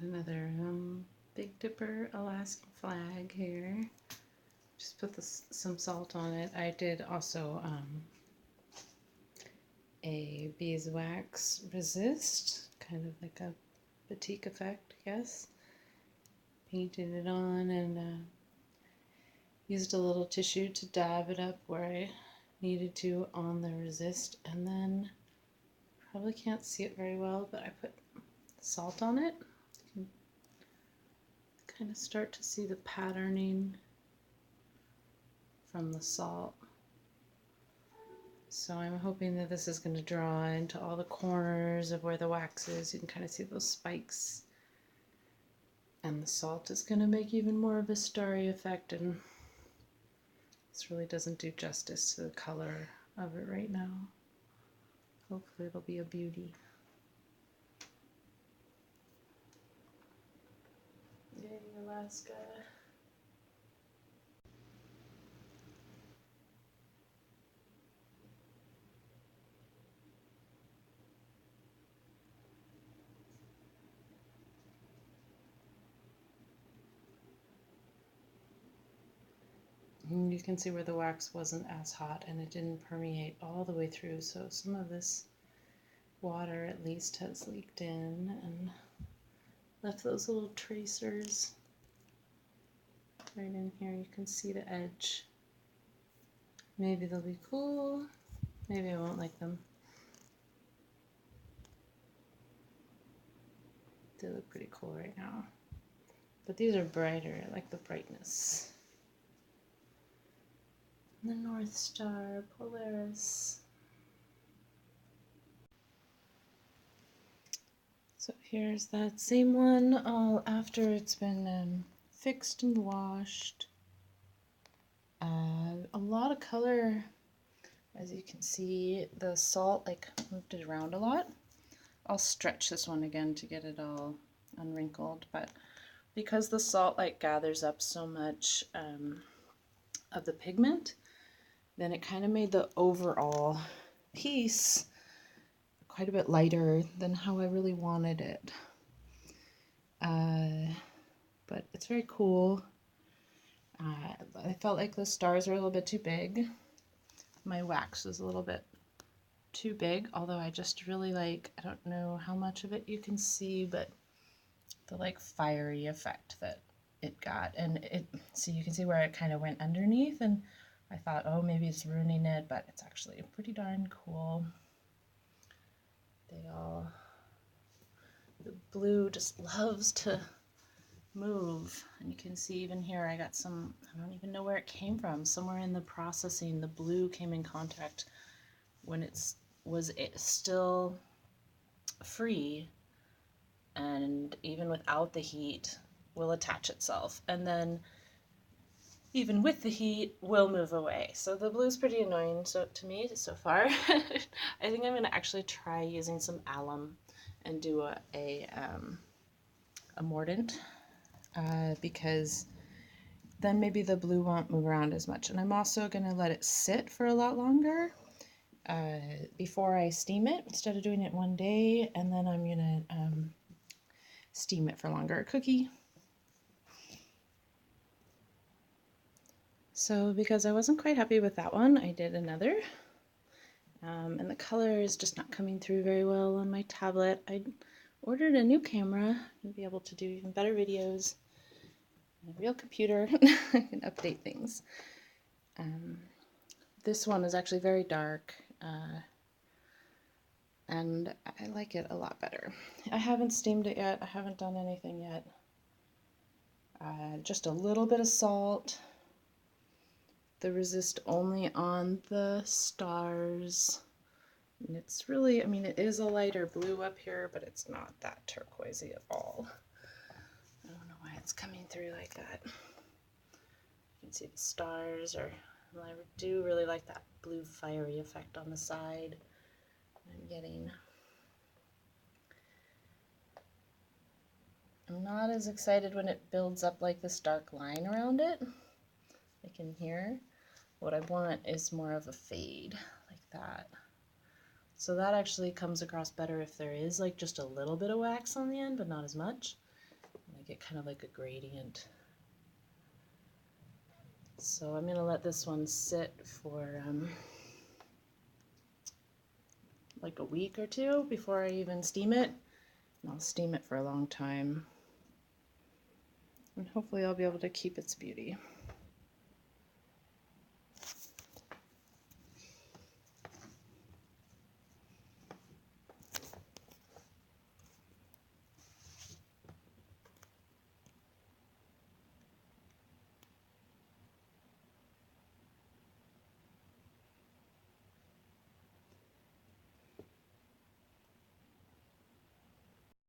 Another Big Dipper Alaskan flag here. Just put some salt on it. I did also a beeswax resist, kind of like a batik effect, I guess. Painted it on and used a little tissue to dab it up where I needed to on the resist, and then probably can't see it very well, but I put salt on it. You can kind of start to see the patterning from the salt. So I'm hoping that this is going to draw into all the corners of where the wax is. You can kind of see those spikes. And the salt is going to make even more of a starry effect, and this really doesn't do justice to the color of it right now. Hopefully it'll be a beauty. Yay, Alaska. And you can see where the wax wasn't as hot and it didn't permeate all the way through, so some of this water at least has leaked in and left those little tracers right in here. You can see the edge. Maybe they'll be cool, maybe I won't like them. They look pretty cool right now, but these are brighter. I like the brightness. And the North Star, Polaris. So here's that same one all after it's been fixed and washed. A lot of color, as you can see. The salt like moved it around a lot. I'll stretch this one again to get it all unwrinkled, but because the salt like gathers up so much of the pigment, then it kind of made the overall piece quite a bit lighter than how I really wanted it. But it's very cool. I felt like the stars were a little bit too big. My wax was a little bit too big, although I just really like, I don't know how much of it you can see, but the like fiery effect that it got. And it, see, you can see where it kind of went underneath, and I thought, oh, maybe it's ruining it, but it's actually pretty darn cool. The blue just loves to move, and you can see even here I got some, I don't even know where it came from, somewhere in the processing the blue came in contact when it was still free, and even without the heat will attach itself, and then even with the heat will move away. So the blue is pretty annoying to me so far. I think I'm going to actually try using some alum and do a mordant, because then maybe the blue won't move around as much. And I'm also going to let it sit for a lot longer before I steam it, instead of doing it one day, and then I'm going to steam it for longer. Cookie. So because I wasn't quite happy with that one, I did another. And the color is just not coming through very well on my tablet. I ordered a new camera to be able to do even better videos. A real computer. I can update things. This one is actually very dark, and I like it a lot better. I haven't steamed it yet. I haven't done anything yet. Just a little bit of salt. The resist only on the stars. And it's really, I mean, it is a lighter blue up here, but it's not that turquoisey at all. I don't know why it's coming through like that. You can see the stars are, well, I do really like that blue fiery effect on the side. I'm not as excited when it builds up like this dark line around it. I can hear. What I want is more of a fade, like that. So that actually comes across better if there is like just a little bit of wax on the end, but not as much. get kind of like a gradient. So I'm going to let this one sit for like a week or two before I even steam it. And I'll steam it for a long time. And hopefully I'll be able to keep its beauty.